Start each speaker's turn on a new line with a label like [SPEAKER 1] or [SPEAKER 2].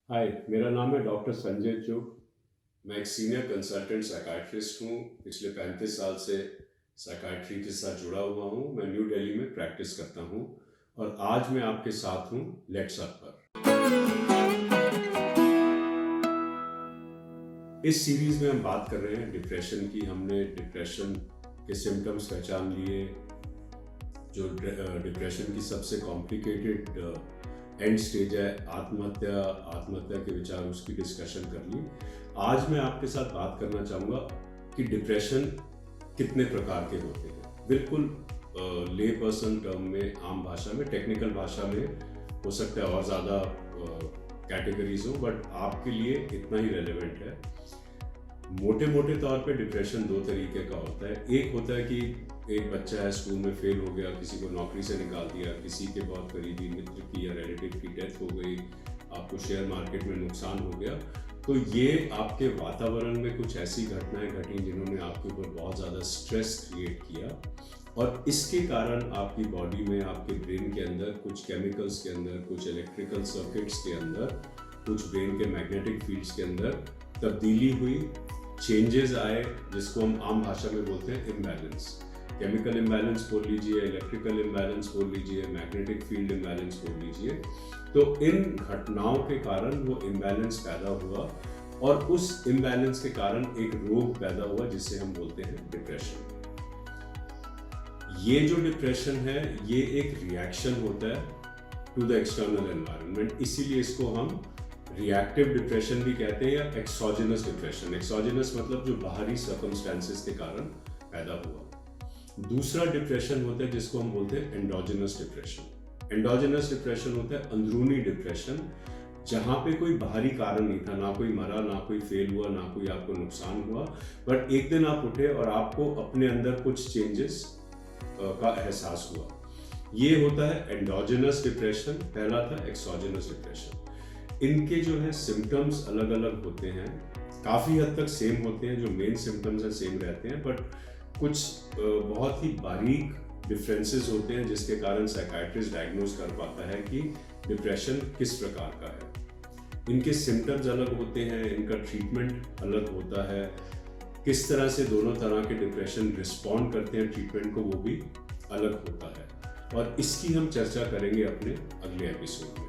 [SPEAKER 1] हाय, मेरा नाम है डॉक्टर संजय चुग। मैं एक सीनियर कंसल्टेंट साइकियाट्रिस्ट हूँ। पिछले 35 साल से साइकियाट्री के साथ जुड़ा हुआ हूँ। मैं न्यू दिल्ली में प्रैक्टिस करता हूँ और आज मैं आपके साथ हूँ लेट्स अप पर। इस सीरीज में हम बात कर रहे हैं डिप्रेशन की। हमने डिप्रेशन के सिम्टम्स पहचान लिए, जो डिप्रेशन की सबसे कॉम्प्लिकेटेड एंड स्टेज है, आत्महत्या के विचार, उसकी डिस्कशन कर ली। आज मैं आपके साथ बात करना चाहूँगा कि डिप्रेशन कितने प्रकार के होते हैं। बिल्कुल ले पर्सन टर्म में, आम भाषा में, टेक्निकल भाषा में हो सकता है और ज़्यादा कैटेगरीज हो, बट आपके लिए इतना ही रेलेवेंट है। मोटे मोटे तौर पे डिप्रेशन दो तरीके का होता है। एक होता है कि एक बच्चा है, स्कूल में फेल हो गया, किसी को नौकरी से निकाल दिया, किसी के बहुत करीबी मित्र की या रिलेटिव की डेथ हो गई, आपको शेयर मार्केट में नुकसान हो गया, तो ये आपके वातावरण में कुछ ऐसी घटनाएं घटी जिन्होंने आपके ऊपर बहुत ज़्यादा स्ट्रेस क्रिएट किया और इसके कारण आपकी बॉडी में, आपके ब्रेन के अंदर कुछ केमिकल्स के अंदर, कुछ इलेक्ट्रिकल सर्किट्स के अंदर, कुछ ब्रेन के मैग्नेटिक फील्ड्स के अंदर तब्दीली हुई, चेंजेस आए, जिसको हम आम भाषा में बोलते हैं इम्बैलेंस। केमिकल इम्बैलेंस बोल लीजिए, इलेक्ट्रिकल इम्बैलेंस बोल लीजिए, मैग्नेटिक फील्ड इम्बैलेंस बोल लीजिए। तो इन घटनाओं के कारण वो इम्बैलेंस पैदा हुआ और उस इम्बैलेंस के कारण एक रोग पैदा हुआ जिसे हम बोलते हैं डिप्रेशन। ये जो डिप्रेशन है, ये एक रिएक्शन होता है टू द एक्सटर्नल एनवायरनमेंट, इसीलिए इसको हम रिएक्टिव डिप्रेशन भी कहते हैं या एक्सोजेनस डिप्रेशन। एक्सोजेनस मतलब जो बाहरी सर्कमस्टेंसेस के कारण पैदा हुआ। दूसरा डिप्रेशन होता है जिसको हम बोलते हैं एंडोजेनस डिप्रेशन। एंडोजेनस डिप्रेशन होता है अंदरूनी डिप्रेशन, जहां पे कोई बाहरी कारण नहीं था, ना कोई मरा, ना कोई फेल हुआ, ना कोई आपको नुकसान हुआ, बट एक दिन आप उठे और आपको अपने अंदर कुछ चेंजेस का एहसास हुआ। ये होता है एंडोजेनस डिप्रेशन। पहला था एक्सोजेनस डिप्रेशन। इनके जो है सिम्टम्स अलग अलग होते हैं, काफ़ी हद तक सेम होते हैं, जो मेन सिम्टम्स हैं सेम रहते हैं, बट कुछ बहुत ही बारीक डिफरेंसेस होते हैं जिसके कारण साइकियाट्रिस्ट डायग्नोज कर पाता है कि डिप्रेशन किस प्रकार का है। इनके सिम्टम्स अलग होते हैं, इनका ट्रीटमेंट अलग होता है, किस तरह से दोनों तरह के डिप्रेशन रिस्पॉन्ड करते हैं ट्रीटमेंट को, वो भी अलग होता है। और इसकी हम चर्चा करेंगे अपने अगले एपिसोड में।